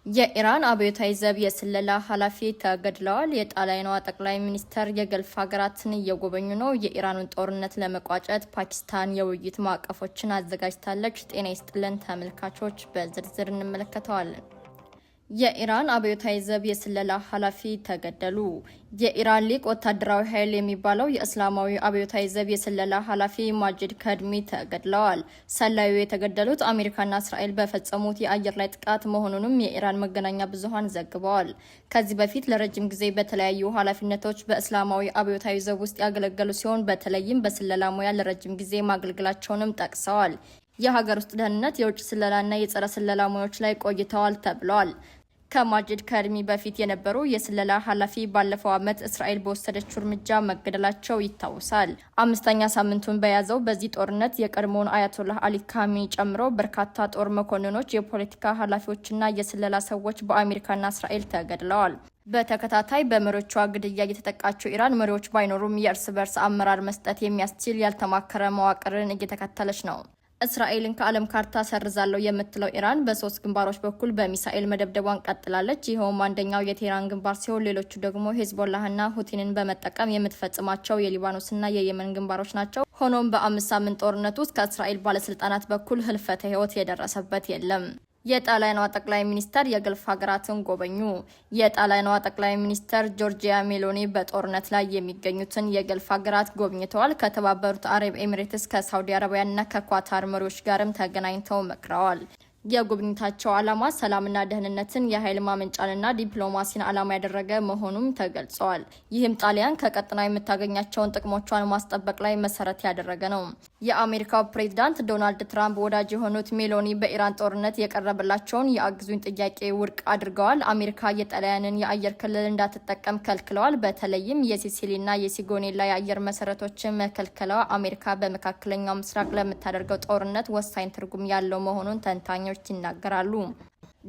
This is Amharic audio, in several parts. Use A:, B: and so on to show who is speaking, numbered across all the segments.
A: የኢራን አብዮታዊ ዘብ የስለላ ኃላፊ ተገድለዋል። የጣሊያኗ ጠቅላይ ሚኒስተር የገልፍ ሀገራትን እየጎበኙ ነው። የኢራኑን ጦርነት ለመቋጨት ፓኪስታን የውይይት ማዕቀፎችን አዘጋጅታለች። ጤና ይስጥልን ተመልካቾች፣ በዝርዝር እንመለከተዋለን። የኢራን አብዮታዊ ዘብ የስለላ ኃላፊ ተገደሉ። የኢራን ሊቅ ወታደራዊ ኃይል የሚባለው የእስላማዊ አብዮታዊ ዘብ የስለላ ኃላፊ ማጂድ ከድሚ ተገድለዋል። ሰላዩ የተገደሉት አሜሪካና እስራኤል በፈጸሙት የአየር ላይ ጥቃት መሆኑንም የኢራን መገናኛ ብዙሃን ዘግበዋል። ከዚህ በፊት ለረጅም ጊዜ በተለያዩ ኃላፊነቶች በእስላማዊ አብዮታዊ ዘብ ውስጥ ያገለገሉ ሲሆን በተለይም በስለላ ሙያ ለረጅም ጊዜ ማገልገላቸውንም ጠቅሰዋል። የሀገር ውስጥ ደህንነት፣ የውጭ ስለላና የጸረ ስለላ ሙያዎች ላይ ቆይተዋል ተብሏል። ከማጂድ ከድሚ በፊት የነበሩ የስለላ ኃላፊ ባለፈው ዓመት እስራኤል በወሰደችው እርምጃ መገደላቸው ይታወሳል። አምስተኛ ሳምንቱን በያዘው በዚህ ጦርነት የቀድሞውን አያቶላህ አሊ ካሚኒ ጨምሮ በርካታ ጦር መኮንኖች፣ የፖለቲካ ኃላፊዎችና የስለላ ሰዎች በአሜሪካና እስራኤል ተገድለዋል። በተከታታይ በመሪዎቿ ግድያ የተጠቃችው ኢራን መሪዎች ባይኖሩም የእርስ በርስ አመራር መስጠት የሚያስችል ያልተማከረ መዋቅርን እየተከተለች ነው። እስራኤልን ከዓለም ካርታ ሰርዛለው የምትለው ኢራን በሶስት ግንባሮች በኩል በሚሳኤል መደብደቧን ቀጥላለች። ይኸውም አንደኛው የቴህራን ግንባር ሲሆን ሌሎቹ ደግሞ ሄዝቦላህና ሁቲንን በመጠቀም የምትፈጽማቸው የሊባኖስና የየመን ግንባሮች ናቸው። ሆኖም በ5 ሳምንት ጦርነት ውስጥ ከእስራኤል ባለስልጣናት በኩል ህልፈተ ህይወት የደረሰበት የለም። የጣሊያኗ ጠቅላይ ሚኒስተር የገልፍ ሀገራትን ጎበኙ። የጣሊያኗ ጠቅላይ ሚኒስተር ጆርጂያ ሜሎኒ በጦርነት ላይ የሚገኙትን የገልፍ ሀገራት ጎብኝተዋል። ከተባበሩት አረብ ኤሚሬትስ፣ ከሳውዲ አረቢያና ከኳታር መሪዎች ጋርም ተገናኝተው መክረዋል። የጉብኝታቸው ዓላማ ሰላምና ደህንነትን፣ የኃይል ማመንጫንና ዲፕሎማሲን ዓላማ ያደረገ መሆኑም ተገልጸዋል። ይህም ጣሊያን ከቀጠናው የምታገኛቸውን ጥቅሞቿን ማስጠበቅ ላይ መሰረት ያደረገ ነው። የአሜሪካው ፕሬዝዳንት ዶናልድ ትራምፕ ወዳጅ የሆኑት ሜሎኒ በኢራን ጦርነት የቀረበላቸውን የአግዙኝ ጥያቄ ውድቅ አድርገዋል። አሜሪካ የጣሊያንን የአየር ክልል እንዳትጠቀም ከልክለዋል። በተለይም የሲሲሊና የሲጎኔላ የአየር መሰረቶችን መከልከለዋ አሜሪካ በመካከለኛው ምስራቅ ለምታደርገው ጦርነት ወሳኝ ትርጉም ያለው መሆኑን ተንታኞች ይናገራሉ።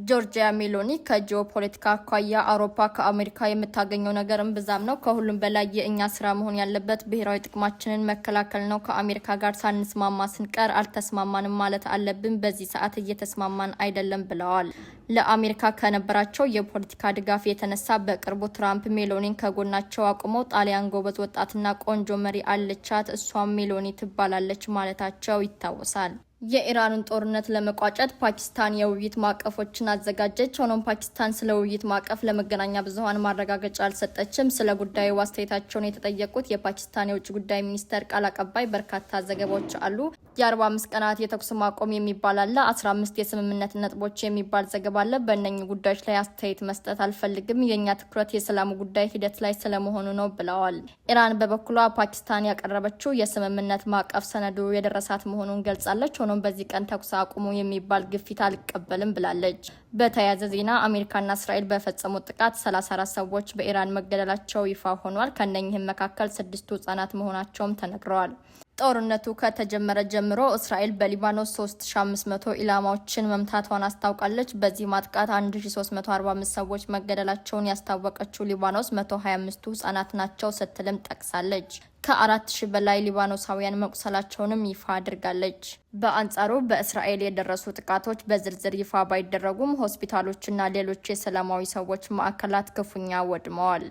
A: ጆርጂያ ሜሎኒ ከጂኦፖለቲካ አኳያ አውሮፓ ከአሜሪካ የምታገኘው ነገር እምብዛም ነው። ከሁሉም በላይ የእኛ ስራ መሆን ያለበት ብሔራዊ ጥቅማችንን መከላከል ነው። ከአሜሪካ ጋር ሳንስማማ ስንቀር አልተስማማንም ማለት አለብን። በዚህ ሰዓት እየተስማማን አይደለም ብለዋል። ለአሜሪካ ከነበራቸው የፖለቲካ ድጋፍ የተነሳ በቅርቡ ትራምፕ ሜሎኒን ከጎናቸው አቁመው ጣሊያን ጎበዝ ወጣትና ቆንጆ መሪ አለቻት፣ እሷም ሜሎኒ ትባላለች ማለታቸው ይታወሳል። የኢራኑን ጦርነት ለመቋጨት ፓኪስታን የውይይት ማዕቀፎችን አዘጋጀች። ሆኖም ፓኪስታን ስለ ውይይት ማዕቀፍ ለመገናኛ ብዙሃን ማረጋገጫ አልሰጠችም። ስለ ጉዳዩ አስተያየታቸውን የተጠየቁት የፓኪስታን የውጭ ጉዳይ ሚኒስተር ቃል አቀባይ በርካታ ዘገባዎች አሉ፣ የ45 ቀናት የተኩስ ማቆም የሚባል አለ፣ 15 የስምምነት ነጥቦች የሚባል ዘገባ አለ። በእነኚህ ጉዳዮች ላይ አስተያየት መስጠት አልፈልግም። የእኛ ትኩረት የሰላሙ ጉዳይ ሂደት ላይ ስለመሆኑ ነው ብለዋል። ኢራን በበኩሏ ፓኪስታን ያቀረበችው የስምምነት ማዕቀፍ ሰነዱ የደረሳት መሆኑን ገልጻለች። ሆኖም በዚህ ቀን ተኩስ አቁሙ የሚባል ግፊት አልቀበልም ብላለች። በተያያዘ ዜና አሜሪካና እስራኤል በፈጸሙት ጥቃት 34 ሰዎች በኢራን መገደላቸው ይፋ ሆኗል። ከነኚህም መካከል 6ቱ ህጻናት መሆናቸውም ተነግረዋል። ጦርነቱ ከተጀመረ ጀምሮ እስራኤል በሊባኖስ 3500 ኢላማዎችን መምታቷን አስታውቃለች። በዚህ ማጥቃት 1345 ሰዎች መገደላቸውን ያስታወቀችው ሊባኖስ 125ቱ ህጻናት ናቸው ስትልም ጠቅሳለች። ከ4000 በላይ ሊባኖሳውያን መቁሰላቸውንም ይፋ አድርጋለች። በአንጻሩ በእስራኤል የደረሱ ጥቃቶች በዝርዝር ይፋ ባይደረጉም ሆስፒታሎችና ሌሎች የሰላማዊ ሰዎች ማዕከላት ክፉኛ ወድመዋል።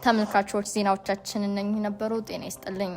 A: ተመልካቾች ዜናዎቻችን እነኚህ ነበሩ። ጤና ይስጥልኝ።